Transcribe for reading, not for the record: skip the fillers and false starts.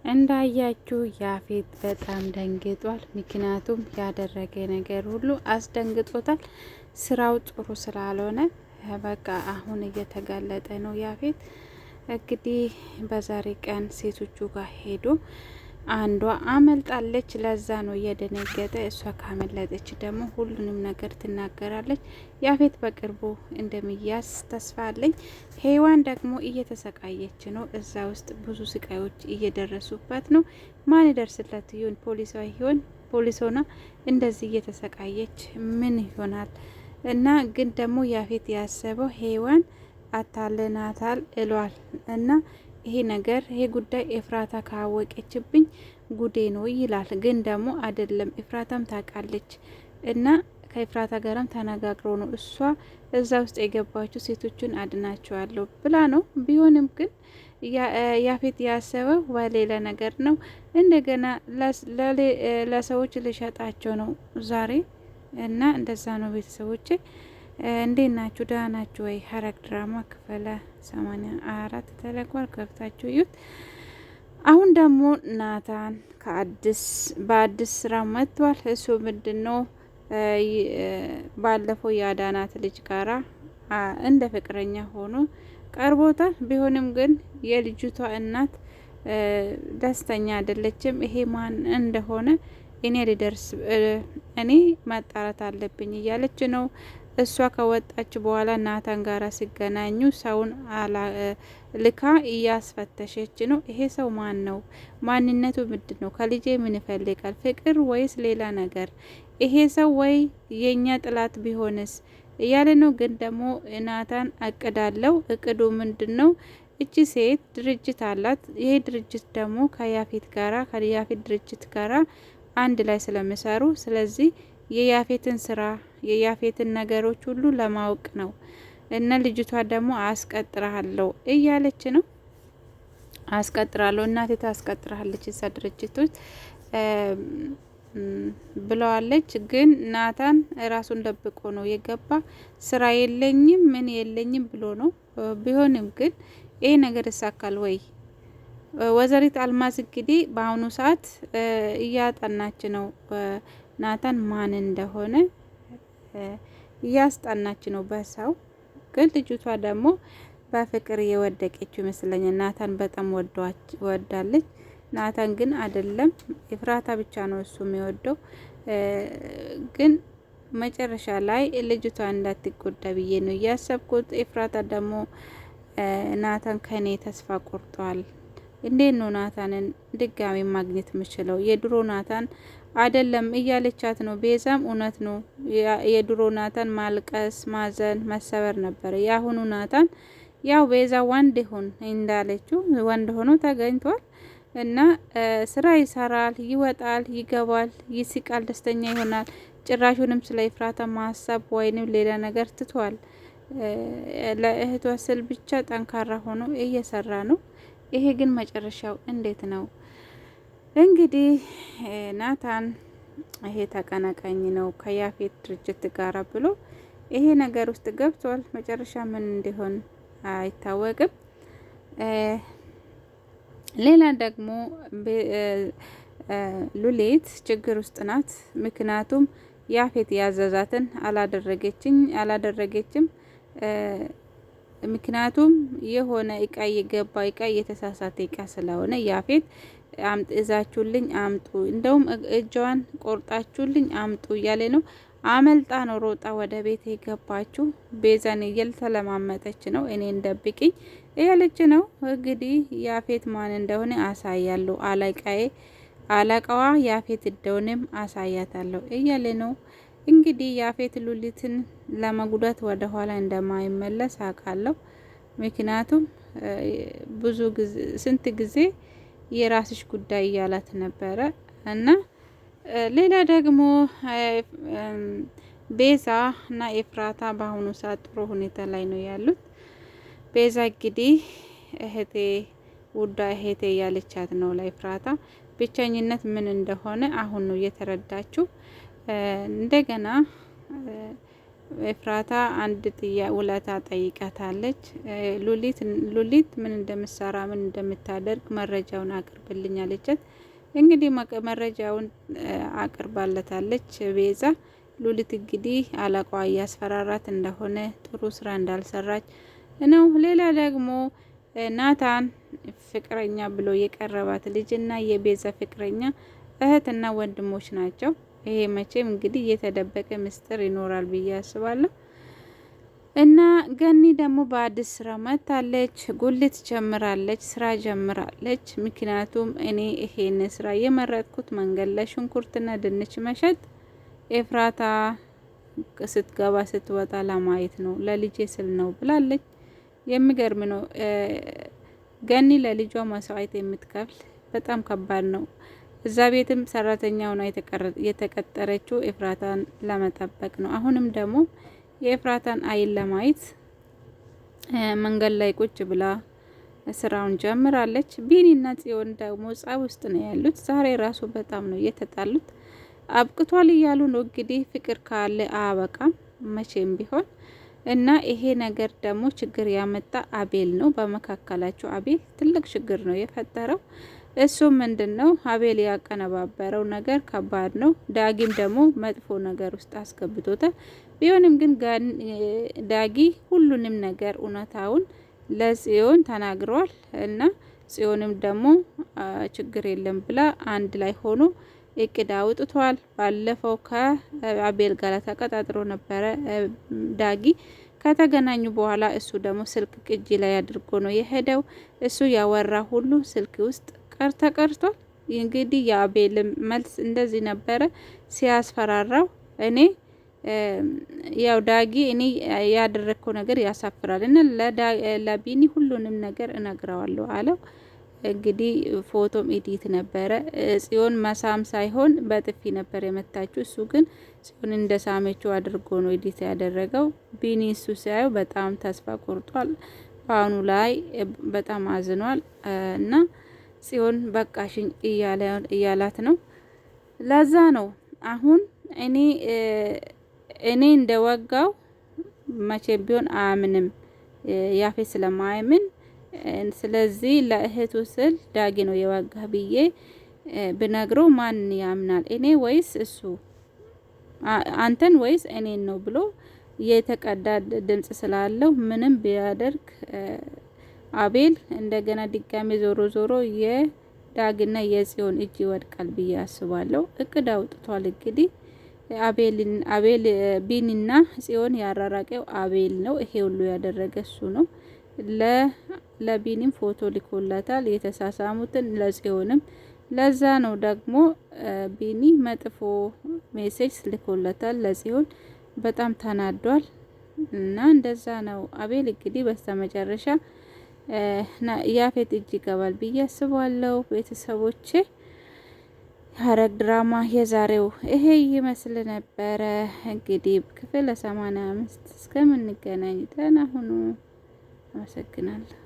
እንዳያችሁ ያፌት በጣም ደንግጧል። ምክንያቱም ያደረገ ነገር ሁሉ አስደንግጦታል። ስራው ጥሩ ስላልሆነ በቃ አሁን እየተጋለጠ ነው። ያፌት እንግዲህ በዛሬ ቀን ሴቶቹ ጋር ሄዶ አንዷ አመልጣለች። ለዛ ነው እየደነገጠ። እሷ ካመለጠች ደግሞ ሁሉንም ነገር ትናገራለች። ያፌት በቅርቡ እንደሚያዝ ተስፋ አለኝ። ሄዋን ደግሞ እየተሰቃየች ነው። እዛ ውስጥ ብዙ ስቃዮች እየደረሱበት ነው። ማን ይደርስለት ይሆን? ፖሊሷ ይሆን? ፖሊስ ሆና እንደዚህ እየተሰቃየች ምን ይሆናል? እና ግን ደግሞ ያፌት ያሰበው ሄዋን አታልናታል እሏል እና ይሄ ነገር ይሄ ጉዳይ ኤፍራታ ካወቀችብኝ ጉዴ ነው ይላል። ግን ደግሞ አይደለም፣ ኤፍራታም ታውቃለች እና ከኤፍራታ ጋርም ተነጋግሮ ነው እሷ እዛ ውስጥ የገባችው ሴቶቹን አድናቸዋለሁ ብላ ነው። ቢሆንም ግን ያፌት ያሰበው በሌላ ነገር ነው። እንደገና ለሰዎች ልሸጣቸው ነው ዛሬ እና እንደዛ ነው። ቤተሰቦች እንዴት ናችሁ? ደህና ናችሁ ወይ? ሐረግ ድራማ ክፍል 84 ተለቋል። ከፍታችሁ እዩት። አሁን ደግሞ ናታን በአዲስ ስራ መጥቷል። እሱ ምንድነው ባለፈው የአዳናት ልጅ ጋራ እንደ ፍቅረኛ ሆኖ ቀርቦታል። ቢሆንም ግን የልጅቷ እናት ደስተኛ አይደለችም። ይሄ ማን እንደሆነ እኔ ማጣራት አለብኝ እያለች ነው። እሷ ከወጣች በኋላ ናታን ጋራ ሲገናኙ ሰውን ልካ እያስፈተሸች ነው። ይሄ ሰው ማን ነው? ማንነቱ ምንድን ነው? ከልጄ ምን ይፈልጋል? ፍቅር ወይስ ሌላ ነገር? ይሄ ሰው ወይ የኛ ጥላት ቢሆንስ እያለ ነው። ግን ደግሞ ናታን አቅዳለው። እቅዱ ምንድን ነው? እቺ ሴት ድርጅት አላት። ይሄ ድርጅት ደግሞ ከያፌት ድርጅት ጋራ አንድ ላይ ስለሚሰሩ ስለዚህ የያፌትን ስራ የያፌትን ነገሮች ሁሉ ለማወቅ ነው። እና ልጅቷ ደግሞ አስቀጥራለሁ እያለች ነው። አስቀጥራለሁ እናቴ ታስቀጥራለች እዛ ድርጅት ውስጥ ብለዋለች። ግን ናታን ራሱን ደብቆ ነው የገባ። ስራ የለኝም ምን የለኝም ብሎ ነው። ቢሆንም ግን ይሄ ነገር ይሳካል ወይ? ወይዘሪት አልማዝ እንግዲህ በአሁኑ ሰዓት እያጠናች ነው። ናታን ማን እንደሆነ እያስጠናች ነው በሰው። ግን ልጅቷ ደግሞ በፍቅር የወደቀችው ይመስለኛል። ናታን በጣም ወዳለች። ናታን ግን አይደለም፣ ኤፍራታ ብቻ ነው እሱ የሚወደው። ግን መጨረሻ ላይ ልጅቷ እንዳትጎዳ ብዬ ነው እያሰብኩት። ኤፍራታ ደግሞ ናታን ከኔ ተስፋ ቆርጧል። እንዴት ነው ናታንን ድጋሚ ማግኘት የምችለው? የድሮ ናታን አይደለም እያለቻት ነው። ቤዛም እውነት ነው የድሮ ናታን ማልቀስ፣ ማዘን፣ መሰበር ነበር። የአሁኑ ናታን ያው ቤዛ ወንድ ይሁን እንዳለችው ወንድ ሆኖ ተገኝቷል እና ስራ ይሰራል፣ ይወጣል፣ ይገባል፣ ይስቃል፣ ደስተኛ ይሆናል። ጭራሹንም ስለ ኤፍራታ ማሰብ ወይንም ሌላ ነገር ትቷል። ለእህቷ ስል ብቻ ጠንካራ ሆኖ እየሰራ ነው። ይሄ ግን መጨረሻው እንዴት ነው? እንግዲህ ናታን ይሄ ተቀናቃኝ ነው ከያፌት ድርጅት ጋር ብሎ ይሄ ነገር ውስጥ ገብቷል። መጨረሻ ምን እንዲሆን አይታወቅም። ሌላ ደግሞ ሉሊት ችግር ውስጥ ናት። ምክንያቱም ያፌት ያዘዛትን አላደረገችም። ምክንያቱም የሆነ እቃ የገባ እቃ የተሳሳተ እቃ ስለሆነ ያፌት እዛችሁልኝ አምጡ፣ እንደውም እጇን ቆርጣችሁልኝ አምጡ እያለ ነው። አመልጣ ነው ሮጣ ወደ ቤት የገባችሁ። ቤዛን እየተለማመጠች ነው። እኔን ደብቅኝ እያለች ነው። እንግዲህ ያፌት ማን እንደሆነ አሳያለሁ፣ አለቃዋ ያፌት እንደሆነም አሳያታለሁ እያለ ነው። እንግዲህ ያፌት ሉሊትን ለመጉዳት ወደ ኋላ እንደማይመለስ አውቃለሁ። ምክንያቱም ስንት ጊዜ የራስሽ ጉዳይ እያላት ነበረ እና ሌላ ደግሞ ቤዛ እና ኤፍራታ በአሁኑ ሰዓት ጥሩ ሁኔታ ላይ ነው ያሉት። ቤዛ እንግዲህ እህቴ ውዳ እህቴ እያለቻት ነው ለኤፍራታ። ብቸኝነት ምን እንደሆነ አሁን ነው እየተረዳችው። እንደገና ኤፍራታ አንድ ውለታ ጠይቃታለች። ሉሊት ምን እንደምትሰራ ምን እንደምታደርግ መረጃውን አቅርብልኝ አለቻት። እንግዲህ መረጃውን አቅርባለታለች ቤዛ። ሉሊት እንግዲህ አለቃዋ እያስፈራራት እንደሆነ ጥሩ ስራ እንዳልሰራች ነው። ሌላ ደግሞ ናታን ፍቅረኛ ብሎ የቀረባት ልጅና የቤዛ ፍቅረኛ እህትና ወንድሞች ናቸው። ይሄ መቼም እንግዲህ የተደበቀ ምስጢር ይኖራል ብዬ አስባለሁ። እና ገኒ ደግሞ በአዲስ ስራ መታለች። ጉልት ጀምራለች፣ ስራ ጀምራለች። ምክንያቱም እኔ ይሄን ስራ የመረጥኩት መንገድ ላይ ሽንኩርትና ድንች መሸጥ ኤፍራታ ስትገባ ስትወጣ ለማየት ነው፣ ለልጄ ስል ነው ብላለች። የሚገርም ነው። ገኒ ለልጇ መስዋዕት የምትከፍል በጣም ከባድ ነው። እዛ ቤትም ሰራተኛ ሆና የተቀጠረችው ኤፍራታን ለመጠበቅ ነው። አሁንም ደግሞ የኤፍራታን አይን ለማየት መንገድ ላይ ቁጭ ብላ ስራውን ጀምራለች። ቢኒና ጽዮን ደግሞ ጸብ ውስጥ ነው ያሉት። ዛሬ ራሱ በጣም ነው የተጣሉት። አብቅቷል እያሉ ነው እንግዲህ። ፍቅር ካለ አያበቃም መቼም ቢሆን እና ይሄ ነገር ደግሞ ችግር ያመጣ አቤል ነው። በመካከላቸው አቤል ትልቅ ችግር ነው የፈጠረው። እሱ ምንድነው? አቤል ያቀነባበረው ነገር ከባድ ነው። ዳጊም ደግሞ መጥፎ ነገር ውስጥ አስገብቶታል። ቢሆንም ግን ዳጊ ሁሉንም ነገር እውነታውን ለጽዮን ተናግሯል እና ጽዮንም ደግሞ ችግር የለም ብላ አንድ ላይ ሆኖ እቅድ አውጥቷል። ባለፈው ከአቤል ጋር ተቀጣጥሮ ነበረ ዳጊ። ከተገናኙ በኋላ እሱ ደግሞ ስልክ ቅጂ ላይ አድርጎ ነው የሄደው። እሱ ያወራ ሁሉ ስልክ ውስጥ ተቀርቷል። እንግዲህ የአቤል መልስ እንደዚህ ነበረ ሲያስፈራራው፣ እኔ ያው ዳጊ እኔ ያደረግከው ነገር ያሳፍራል እና ለቢኒ ሁሉንም ነገር እነግረዋለሁ አለው። እንግዲህ ፎቶም ኤዲት ነበረ። ጽዮን መሳም ሳይሆን በጥፊ ነበር የመታችው። እሱ ግን ጽዮን እንደ ሳመችው አድርጎ ነው ኤዲት ያደረገው። ቢኒ እሱ ሲያየው በጣም ተስፋ ቆርጧል። በአሁኑ ላይ በጣም አዝኗል እና ጽዮን በቃሽኝ እያላት ነው። ለዛ ነው አሁን እኔ እንደወጋው መቼም ቢሆን አያምንም ያፌት ስለማያምን፣ ስለዚህ ለእህቱ ስል ዳጊ ነው የወጋ ብዬ ብነግረው ማን ያምናል? እኔ ወይስ እሱ? አንተን ወይስ እኔን ነው ብሎ የተቀዳ ድምጽ ስላለው ምንም ቢያደርግ አቤል እንደገና ድጋሚ ዞሮ ዞሮ የዳግና የጽዮን እጅ ይወድቃል ብዬ አስባለሁ። እቅድ አውጥቷል። እንግዲህ አቤል ቢኒና ጽዮን ያራራቀው አቤል ነው። ይሄ ሁሉ ያደረገ እሱ ነው። ለቢኒም ፎቶ ልኮላታል የተሳሳሙትን፣ ለጽዮንም። ለዛ ነው ደግሞ ቢኒ መጥፎ ሜሴጅ ልኮላታል ለጽዮን። በጣም ተናዷል እና እንደዛ ነው። አቤል እንግዲህ በስተመጨረሻ ያፌት እጅ ይገባል ብዬ አስባለሁ። ቤተሰቦቼ ሐረግ ድራማ የዛሬው ይሄ ይመስል ነበረ። እንግዲህ ክፍል 85 እስከምንገናኝ ደህና ሁኑ። አመሰግናለሁ።